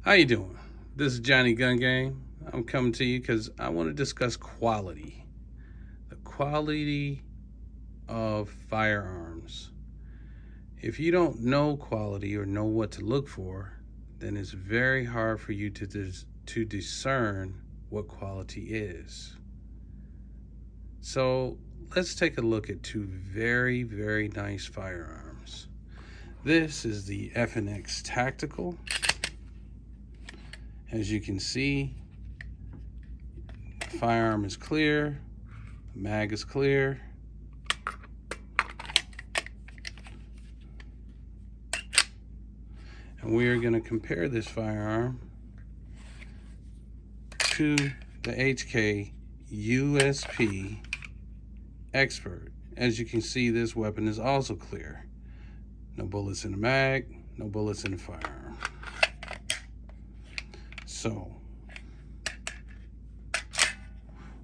How you doing? This is Johnny Gun Game. I'm coming to you because I want to discuss quality. The quality of firearms. If you don't know quality or know what to look for, then it's very hard for you to discern what quality is. So let's take a look at two very nice firearms. This is the FNX Tactical. As you can see, the firearm is clear, the mag is clear. And we are going to compare this firearm to the HK USP Expert. As you can see, this weapon is also clear. No bullets in the mag, no bullets in the firearm. So,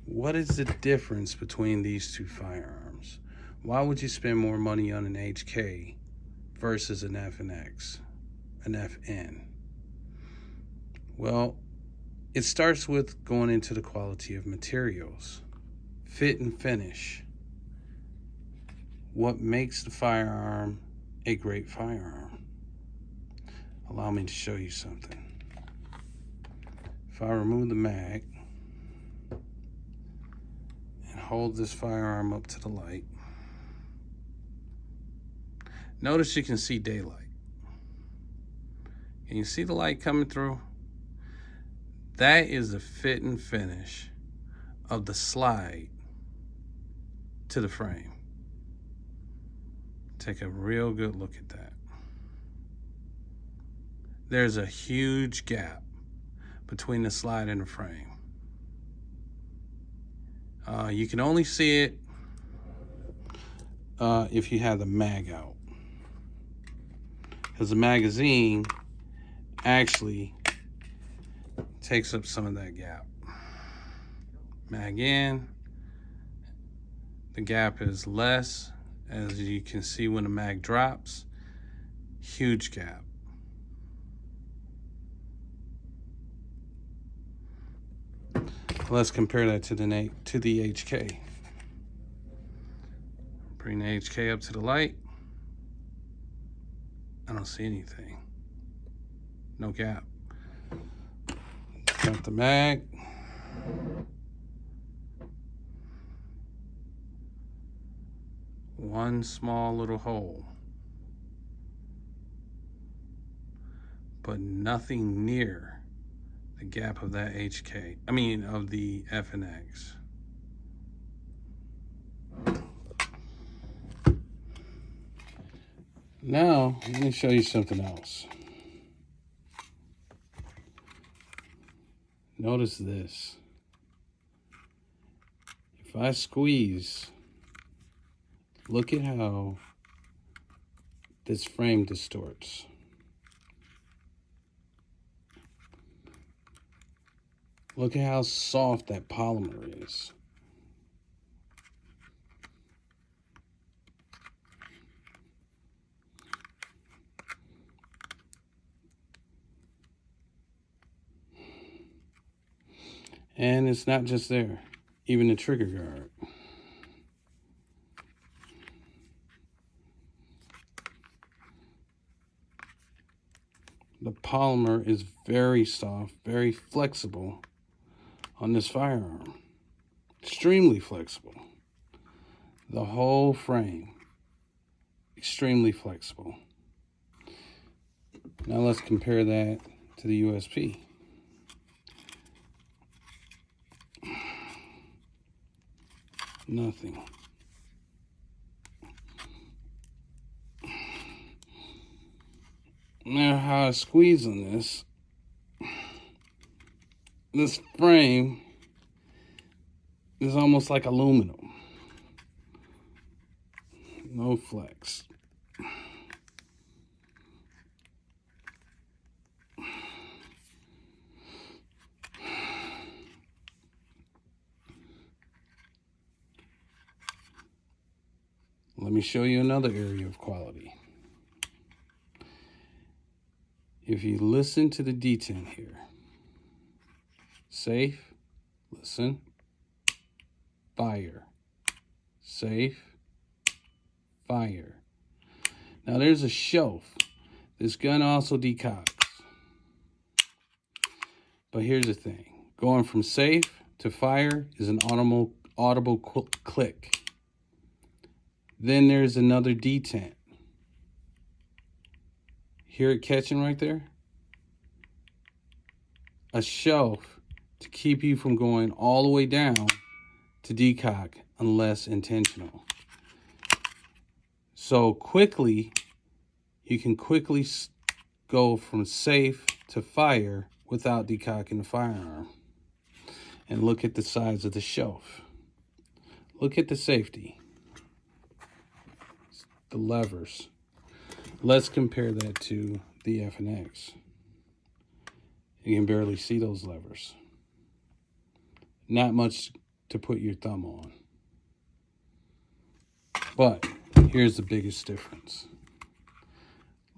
what is the difference between these two firearms? Why would you spend more money on an HK versus an FNX, an FN? Well, it starts with going into the quality of materials, fit and finish. What makes the firearm a great firearm? Allow me to show you something. If I remove the mag and hold this firearm up to the light, notice you can see daylight. Can you see the light coming through? That is the fit and finish of the slide to the frame. Take a real good look at that. There's a huge gap between the slide and the frame. You can only see it if you have the mag out, because the magazine actually takes up some of that gap. Mag in, the gap is less. As you can see, when the mag drops, huge gap. Let's compare that to the HK. Bring the HK up to the light. I don't see anything. No gap. Got the mag. One small little hole, but nothing near the gap of that HK. Of the FNX. Now, let me show you something else. Notice this. If I squeeze, look at how this frame distorts. Look at how soft that polymer is. And it's not just there, even the trigger guard. The polymer is very soft, very flexible on this firearm. Extremely flexible. The whole frame, extremely flexible. Now let's compare that to the USP. Nothing. Now how I squeeze on this frame is almost like aluminum. No flex. Let me show you another area of quality. if you listen to the detent here, safe, listen, fire, safe, fire. Now there's a shelf. This gun also decocks. But here's the thing. Going from safe to fire is an audible click. Then there's another detent. Hear it catching right there? A shelf to keep you from going all the way down to decock unless intentional. So quickly, you can quickly go from safe to fire without decocking the firearm. And look at the size of the shelf. Look at the safety. The levers. Let's compare that to the FNX. You can barely see those levers. Not much to put your thumb on. But here's the biggest difference.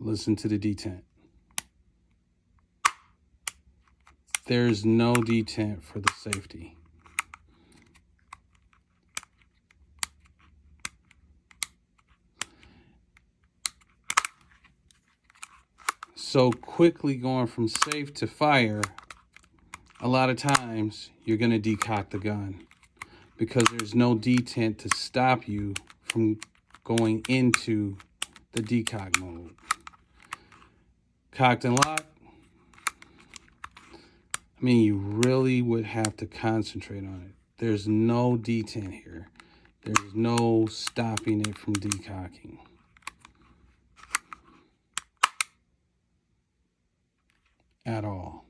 Listen to the detent. There's no detent for the safety. So quickly going from safe to fire, a lot of times you're going to decock the gun because there's no detent to stop you from going into the decock mode. Cocked and locked, I mean, you really would have to concentrate on it. There's no detent here. There's no stopping it from decocking. At all.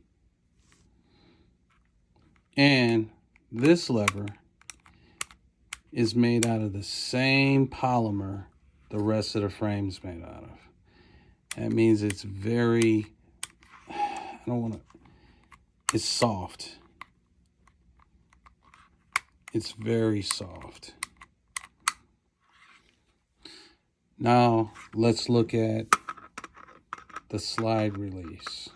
And this lever is made out of the same polymer the rest of the frame's made out of. That means it's very, it's soft. It's very soft. Now, let's look at the slide release.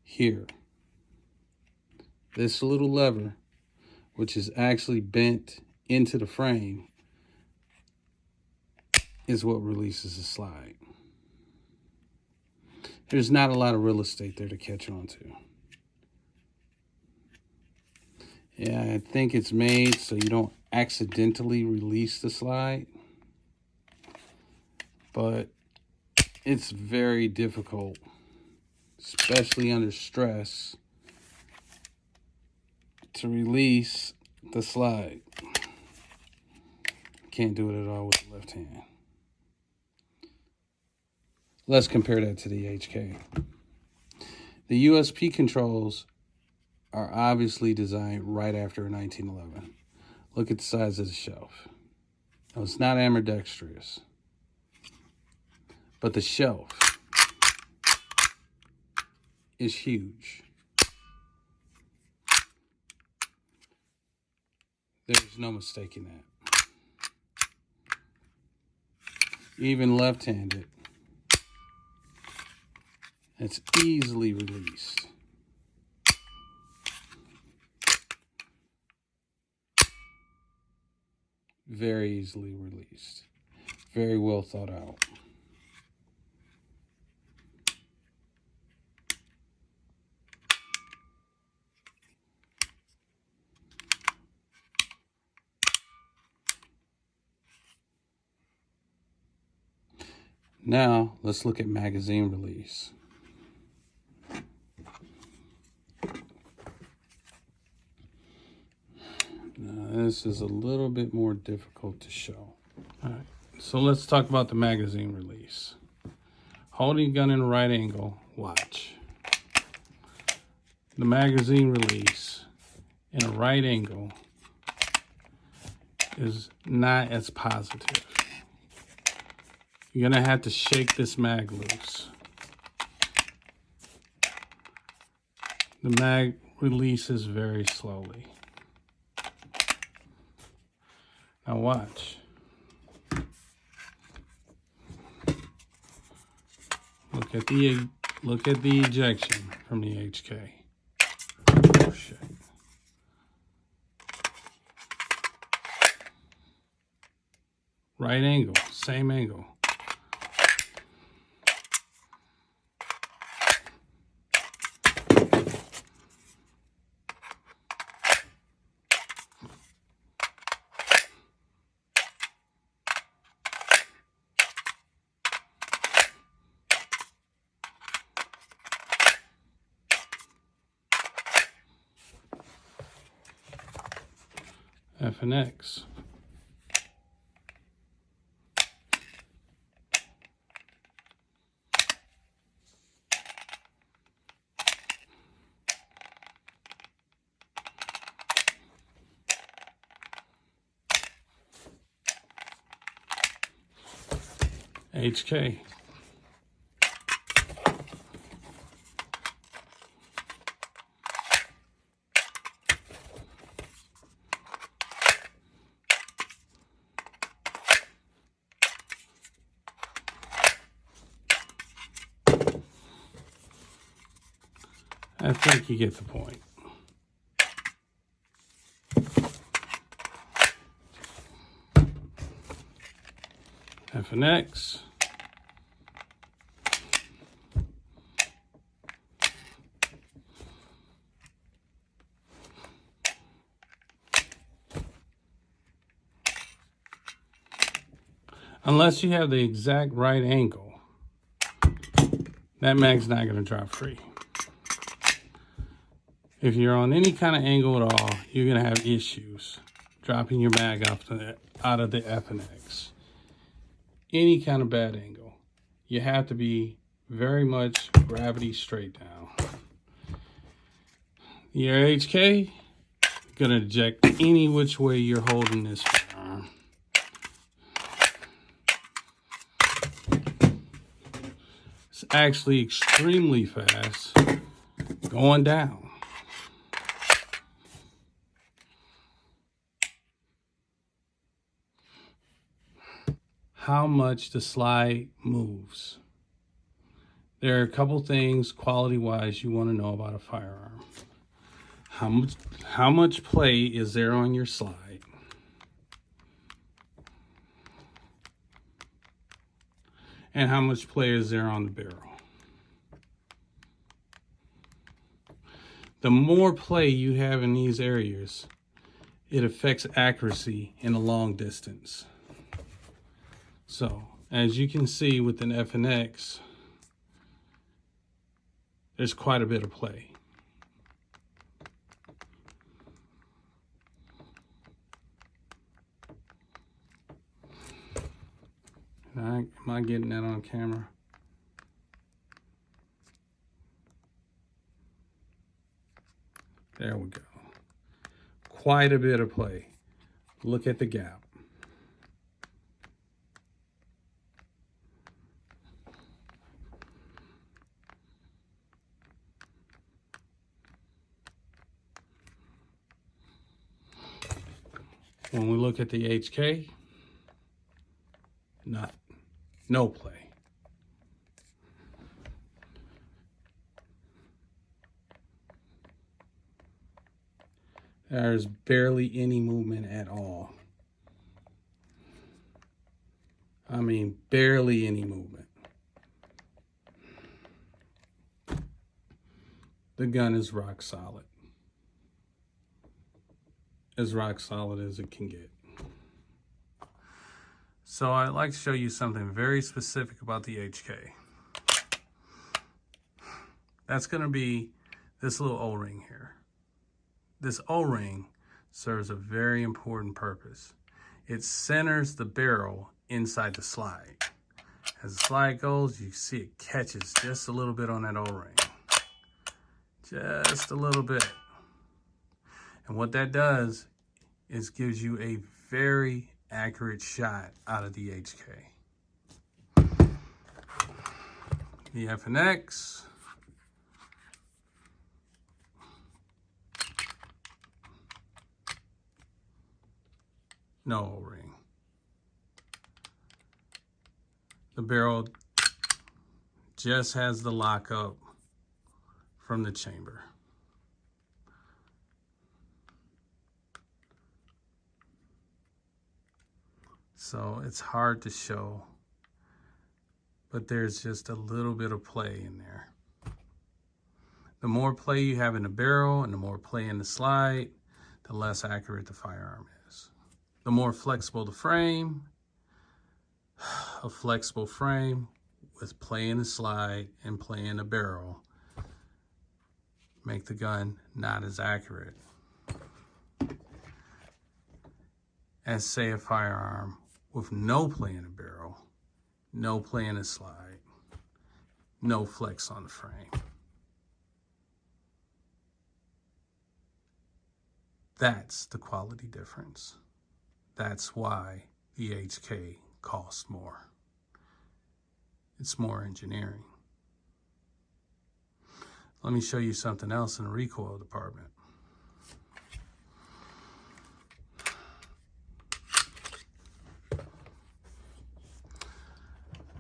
Here, this little lever, which is actually bent into the frame, is what releases the slide. There's not a lot of real estate there to catch on to. Yeah, I think it's made so you don't accidentally release the slide, but it's very difficult, especially under stress, to release the slide. Can't do it at all with the left hand. Let's compare that to the HK. The USP controls are obviously designed right after a 1911. Look at the size of the shelf. Now, it's not ambidextrous, but the shelf is huge. There's no mistaking that. Even left-handed, it's easily released. Very easily released. Very well thought out. Now, let's look at magazine release. Now, this is a little bit more difficult to show. All right, so let's talk about the magazine release. Holding gun in a right angle, watch. The magazine release in a right angle is not as positive. You're gonna have to shake this mag loose. The mag releases very slowly. Now watch. Look at the ejection from the HK. Oh, shit. Right angle, same angle. FNX. HK. I think you get the point. FNX. Unless you have the exact right angle, that mag's not going to drop free. If you're on any kind of angle at all, you're going to have issues dropping your mag out of the FNX. Any kind of bad angle. You have to be very much gravity straight down. Your HK, going to eject any which way you're holding this firearm. It's actually extremely fast going down. How much the slide moves. There are a couple things quality-wise you want to know about a firearm. How much play is there on your slide? And how much play is there on the barrel? The more play you have in these areas, it affects accuracy in a long distance. So, as you can see with an FNX, there's quite a bit of play. Am I getting that on camera? There we go. Quite a bit of play. Look at the gap. When we look at the HK, no play. There's barely any movement at all. I mean, barely any movement. The gun is rock solid. As rock solid as it can get. So I'd like to show you something very specific about the HK. That's going to be this little O-ring here. This O-ring serves a very important purpose. It centers the barrel inside the slide. As the slide goes, you see it catches just a little bit on that O-ring. Just a little bit. And what that does is gives you a very accurate shot out of the HK. The FNX. No O-ring. The barrel just has the lockup from the chamber. So it's hard to show, but there's just a little bit of play in there. The more play you have in the barrel and the more play in the slide, the less accurate the firearm is. The more flexible the frame, a flexible frame with play in the slide and play in the barrel make the gun not as accurate as, say, a firearm with no play in the barrel, no play in the slide, no flex on the frame. That's the quality difference. That's why the HK costs more. It's more engineering. Let me show you something else in the recoil department.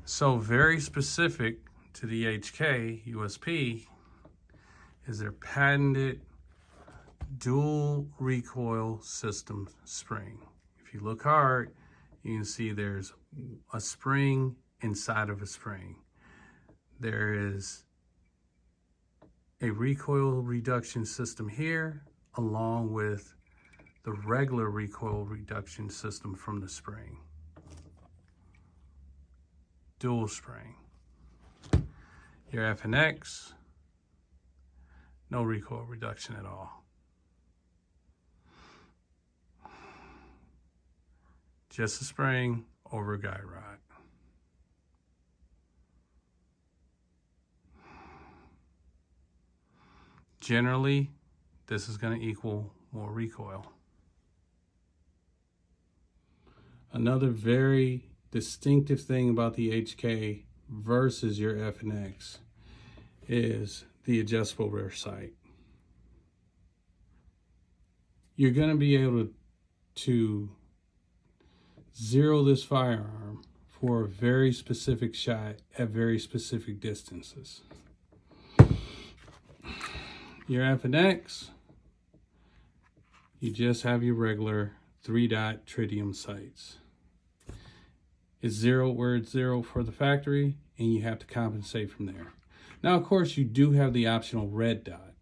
So very specific to the HK USP is their patented dual recoil system spring. If you look hard, you can see there's a spring inside of a spring. There is a recoil reduction system here, along with the regular recoil reduction system from the spring. Dual spring. Your FNX, no recoil reduction at all. Just a spring over a guide rod. Generally, this is going to equal more recoil. Another very distinctive thing about the HK versus your FNX is the adjustable rear sight. You're going to be able to zero this firearm for a very specific shot at very specific distances. Your FNX, you just have your regular 3-dot tritium sights. It's zero where it's zero for the factory, and you have to compensate from there. Now, of course, you do have the optional red dot,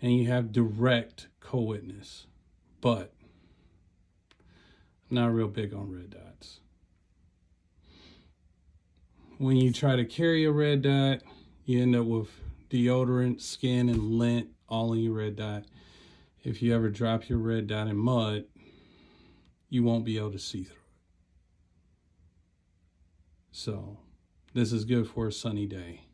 and you have direct co-witness, but I'm not real big on red dots. When you try to carry a red dot, you end up with deodorant, skin, and lint all in your red dot. If you ever drop your red dot in mud, you won't be able to see through it. So this is good for a sunny day.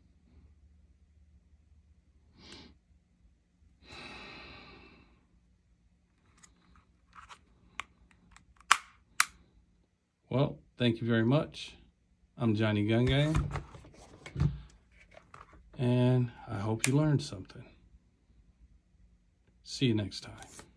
Well, thank you very much. I'm Johnny Gun Gang, and I hope you learned something. See you next time.